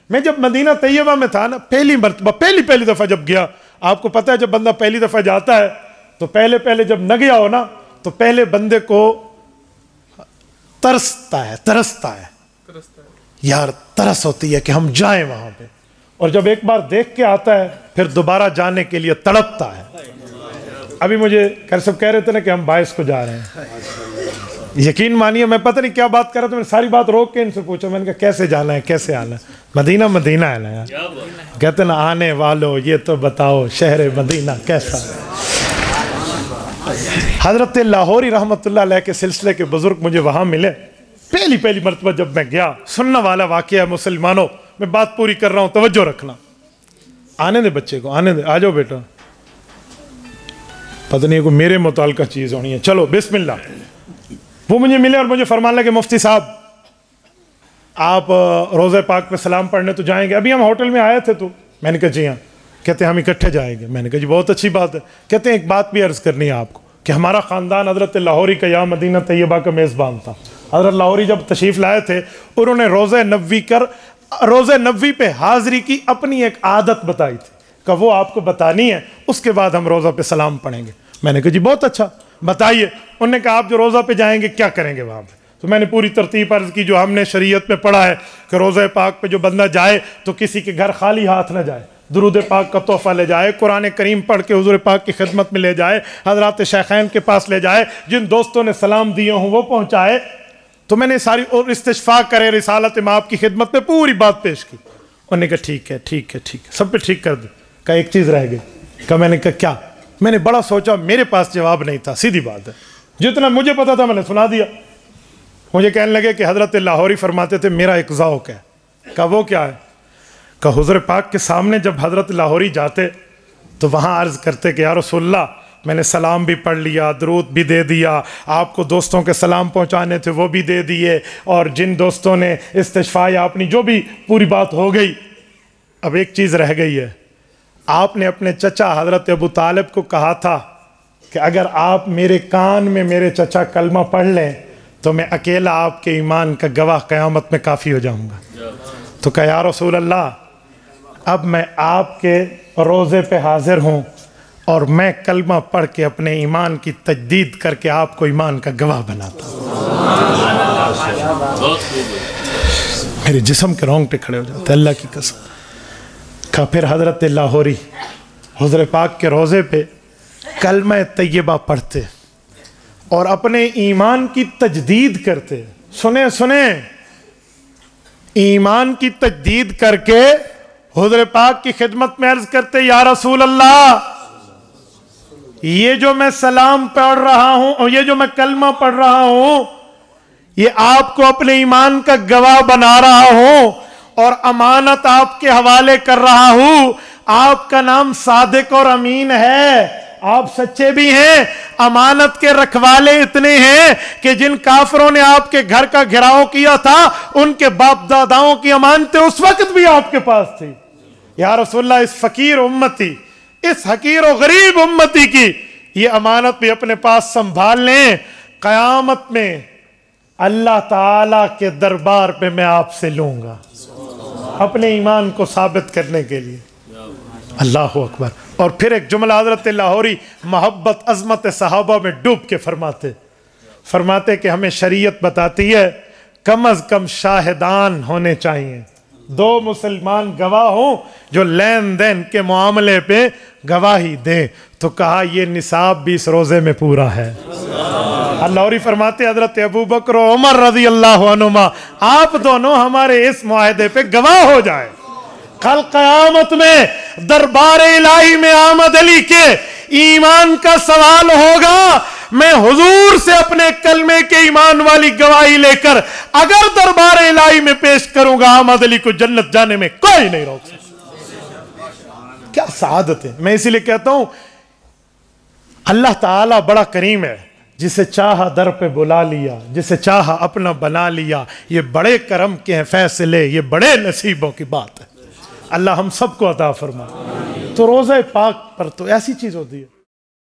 میں جب مدینہ طیبہ میں تھا نا، پہلی دفعہ جب گیا، آپ کو پتہ ہے جب بندہ پہلی دفعہ جاتا ہے تو پہلے جب نہ گیا ہو نا تو پہلے بندے کو ترستا ہے یار، ترس ہوتی ہے کہ ہم جائیں وہاں پہ، اور جب ایک بار دیکھ کے آتا ہے پھر دوبارہ جانے کے لیے تڑپتا ہے۔ ابھی مجھے سب کہہ رہے تھے نا کہ ہم باعث کو جا رہے ہیں، یقین مانیے میں پتہ نہیں کیا بات کر رہا تھا، میں نے ساری بات روک کے ان سے پوچھا، میں نے کہا کیسے جانا ہے، کیسے آنا ہے؟ مدینہ ہے نا یار، کہتے نا آنے والوں یہ تو بتاؤ شہر مدینہ کیسا ہے۔ حضرت لاہوری رحمت اللہ علیہ کے سلسلے کے بزرگ مجھے وہاں ملے، پہلی مرتبہ جب میں گیا، سننا والا واقعہ ہے مسلمانوں، میں بات پوری کر رہا ہوں، توجہ رکھنا۔ آنے دے بچے کو، آنے دے، آ جاؤ بیٹا، پتہ نہیں کوئی میرے متعلقہ چیز ہونی ہے، چلو بسم اللہ۔ وہ مجھے ملے اور مجھے فرمان لگے مفتی صاحب آپ روضہ پاک پہ سلام پڑھنے تو جائیں گے؟ ابھی ہم ہوٹل میں آئے تھے تو میں نے کہا جی ہاں۔ کہتے ہیں ہم اکٹھے جائیں گے، میں نے کہا جی بہت اچھی بات ہے۔ کہتے ہیں ایک بات بھی عرض کرنی ہے آپ کو کہ ہمارا خاندان حضرت لاہوری کا یا مدینہ طیبہ کا میزبان تھا۔ حضرت لاہوری جب تشریف لائے تھے انہوں نے روزہ نبوی پہ حاضری کی اپنی ایک عادت بتائی تھی کہ وہ آپ کو بتانی ہے، اس کے بعد ہم روزہ پہ سلام پڑھیں گے۔ میں نے کہا جی بہت اچھا، بتائیے۔ انہوں نے کہا آپ جو روزہ پہ جائیں گے کیا کریں گے وہاں پہ؟ تو میں نے پوری ترتیب عرض کی جو ہم نے شریعت میں پڑھا ہے کہ روزہ پاک پہ جو بندہ جائے تو کسی کے گھر خالی ہاتھ نہ جائے، درود پاک کا تحفہ لے جائے، قرآن کریم پڑھ کے حضور پاک کی خدمت میں لے جائے، حضرات شیخین کے پاس لے جائے، جن دوستوں نے سلام دیے ہوں وہ پہنچائے۔ تو میں نے ساری اور استشفاء کرے رسالت مآب کی خدمت میں پوری بات پیش کی۔ انہوں نے کہا ٹھیک ہے، سب پہ ٹھیک کر دے۔ کہا ایک چیز رہ گئی۔ کہا میں نے کہا کیا؟ میں نے بڑا سوچا، میرے پاس جواب نہیں تھا، سیدھی بات ہے، جتنا مجھے پتا تھا میں نے سنا دیا۔ مجھے کہنے لگے کہ حضرت لاہوری فرماتے تھے میرا ایک ذوق ہے۔ کہا وہ کیا ہے؟ کہا حضور پاک کے سامنے جب حضرت لاہوری جاتے تو وہاں عرض کرتے کہ یا رسول اللہ میں نے سلام بھی پڑھ لیا، درود بھی دے دیا، آپ کو دوستوں کے سلام پہنچانے تھے وہ بھی دے دیے، اور جن دوستوں نے استشفاء یا اپنی جو بھی پوری بات ہو گئی، اب ایک چیز رہ گئی ہے۔ آپ نے اپنے چچا حضرت ابو طالب کو کہا تھا کہ اگر آپ میرے کان میں میرے چچا کلمہ پڑھ لیں تو میں اکیلا آپ کے ایمان کا گواہ قیامت میں کافی ہو جاؤں گا۔ تو کہا یا رسول اللہ اب میں آپ کے روزے پہ حاضر ہوں اور میں کلمہ پڑھ کے اپنے ایمان کی تجدید کر کے آپ کو ایمان کا گواہ بناتا ہوں۔ میرے جسم کے رونگٹے کھڑے ہو جاتے، اللہ کی قسم۔ کہا پھر حضرت لاہوری حضور پاک کے روزے پہ کلمہ طیبہ پڑھتے اور اپنے ایمان کی تجدید کرتے۔ سنیں ایمان کی تجدید کر کے حضور پاک کی خدمت میں عرض کرتے یا رسول اللہ یہ جو میں سلام پڑھ رہا ہوں اور یہ جو میں کلمہ پڑھ رہا ہوں یہ آپ کو اپنے ایمان کا گواہ بنا رہا ہوں اور امانت آپ کے حوالے کر رہا ہوں۔ آپ کا نام صادق اور امین ہے، آپ سچے بھی ہیں، امانت کے رکھوالے اتنے ہیں کہ جن کافروں نے آپ کے گھر کا گھراؤ کیا تھا ان کے باپ داداؤں کی امانتیں اس وقت بھی آپ کے پاس تھی۔ یا رسول اللہ اس فقیر امتی، اس حقیر و غریب امتی کی یہ امانت بھی اپنے پاس سنبھال لیں، قیامت میں اللہ تعالیٰ کے دربار پہ میں آپ سے لوں گا اپنے ایمان کو ثابت کرنے کے لیے۔ اللہ اکبر۔ اور پھر ایک جملہ حضرت لاہوری محبت عظمت صحابہ میں ڈوب کے فرماتے کہ ہمیں شریعت بتاتی ہے کم از کم شاہدان ہونے چاہیے، 2 مسلمان گواہ ہوں جو لین دین کے معاملے پہ گواہی دیں۔ تو کہا یہ نصاب بھی اس روزے میں پورا ہے۔ لاہوری فرماتے حضرت ابو بکر و عمر رضی اللہ عنہما آپ دونوں ہمارے اس معاہدے پہ گواہ ہو جائیں، کل قیامت میں دربار الہی میں آمد علی کے ایمان کا سوال ہوگا، میں حضور سے اپنے کلمے کے ایمان والی گواہی لے کر اگر دربار الہی میں پیش کروں گا آمد علی کو جنت جانے میں کوئی نہیں روک سکتا۔ کیا سعادت ہے۔ میں اسی لئے کہتا ہوں اللہ تعالیٰ بڑا کریم ہے، جسے چاہا در پہ بلا لیا، جسے چاہا اپنا بنا لیا، یہ بڑے کرم کے ہیں فیصلے، یہ بڑے نصیبوں کی بات ہے۔ اللہ ہم سب کو عطا فرمائے۔ تو روزہ پاک پر تو ایسی چیز ہوتی ہے۔